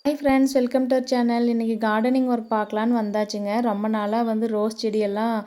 Hi friends, welcome to our channel. இன்றைக்கி gardening work பார்க்கலான்னு வந்தாச்சுங்க. ரொம்ப நாளாக ரோஸ் செடியெல்லாம்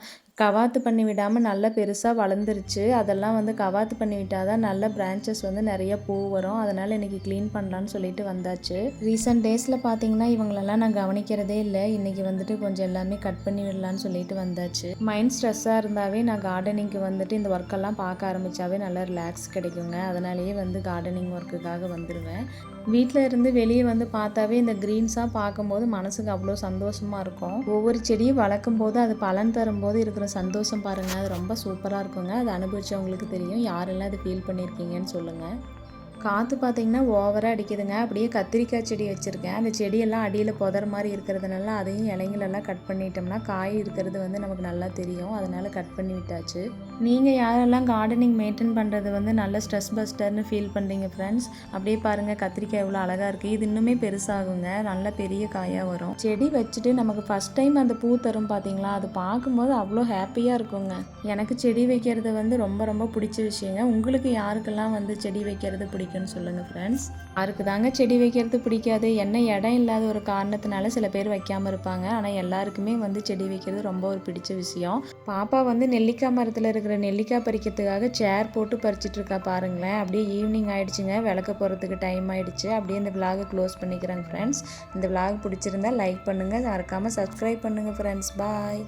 கவாத்து பண்ணி விடாமல் நல்லா பெருசாக வளர்ந்துருச்சு. அதெல்லாம் கவாத்து பண்ணி விட்டால் தான் நல்ல பிரான்ச்சஸ் நிறைய பூ வரும். அதனால் இன்றைக்கி க்ளீன் பண்ணலான்னு சொல்லிட்டு வந்தாச்சு. ரீசெண்ட் டேஸில் பார்த்தீங்கன்னா இவங்களெல்லாம் நான் கவனிக்கிறதே இல்லை. இன்றைக்கி கொஞ்சம் எல்லாமே கட் பண்ணி விடலான்னு சொல்லிட்டு வந்தாச்சு. மைண்ட் ஸ்ட்ரெஸ்ஸாக இருந்தாவே நான் கார்டனிங்க்கு இந்த ஒர்க்கெல்லாம் பார்க்க ஆரம்பித்தாவே நல்லா ரிலாக்ஸ் கிடைக்குங்க. அதனாலேயே கார்டனிங் ஒர்க்குக்காக வந்துடுவேன். வீட்டில் இருந்து வெளியே பார்த்தாவே இந்த க்ரீன்ஸாக பார்க்கும்போது மனசுக்கு அவ்வளோ சந்தோஷமாக இருக்கும். ஒவ்வொரு செடியும் வளர்க்கும் போது அது பலன் தரும்போது இருக்கிற சந்தோஷம் பாருங்கள், அது ரொம்ப சூப்பராக இருக்குங்க. அதை அனுபவிச்சவங்களுக்கு தெரியும். யாரெல்லாம் அதை ஃபீல் பண்ணியிருக்கீங்கன்னு சொல்லுங்கள். காற்று பார்த்திங்கன்னா ஓவராக அடிக்குதுங்க. அப்படியே கத்திரிக்காய் செடி வச்சுருக்கேன். அந்த செடியெல்லாம் அடியில் புதர் மாதிரி இருக்கிறதுனால அதையும் இலைங்களெல்லாம் கட் பண்ணிட்டோம்னா காய் இருக்கிறது நமக்கு நல்லா தெரியும். அதனால் கட் பண்ணி விட்டாச்சு. நீங்கள் யாரெல்லாம் கார்டனிங் மெயின்டைன் பண்ணுறது நல்ல ஸ்ட்ரெஸ் பஸ்டர்னு ஃபீல் பண்ணுறீங்க ஃப்ரெண்ட்ஸ்? அப்படியே பாருங்கள், கத்திரிக்காய் எவ்வளோ அழகாக இருக்குது. இது இன்னுமே பெருசாகுங்க, நல்ல பெரிய காயாக வரும். செடி வச்சுட்டு நமக்கு ஃபஸ்ட் டைம் அந்த பூ தரும் பார்த்தீங்களா, அது பார்க்கும்போது அவ்வளோ ஹாப்பியாக இருக்குங்க. எனக்கு செடி வைக்கிறது ரொம்ப ரொம்ப பிடிச்ச விஷயங்க. உங்களுக்கு யாருக்கெல்லாம் செடி வைக்கிறது பிடிக்கும் சொல்லுங்க ஃப்ரெண்ட்ஸ். யாருக்கு தாங்க செடி வைக்கிறது பிடிக்காது? என்ன இடம் இல்லாத ஒரு காரணத்தினால சில பேர் வைக்காமல் இருப்பாங்க. ஆனால் எல்லாருக்குமே செடி வைக்கிறது ரொம்ப ஒரு பிடிச்ச விஷயம். பாப்பா நெல்லிக்காய் மரத்தில் இருக்கிற நெல்லிக்காய் பறிக்கிறதுக்காக சேர் போட்டு பறிச்சிட்டு இருக்கா பாருங்களேன். அப்படியே ஈவினிங் ஆயிடுச்சுங்க, விளக்க போகிறதுக்கு டைம் ஆயிடுச்சு. அப்படியே இந்த விலாகை க்ளோஸ் பண்ணிக்கிறேங்க ஃப்ரெண்ட்ஸ். இந்த விலாக் பிடிச்சிருந்தா லைக் பண்ணுங்கள், மறக்காமல் சப்ஸ்கிரைப் பண்ணுங்கள் ஃப்ரெண்ட்ஸ். பாய்.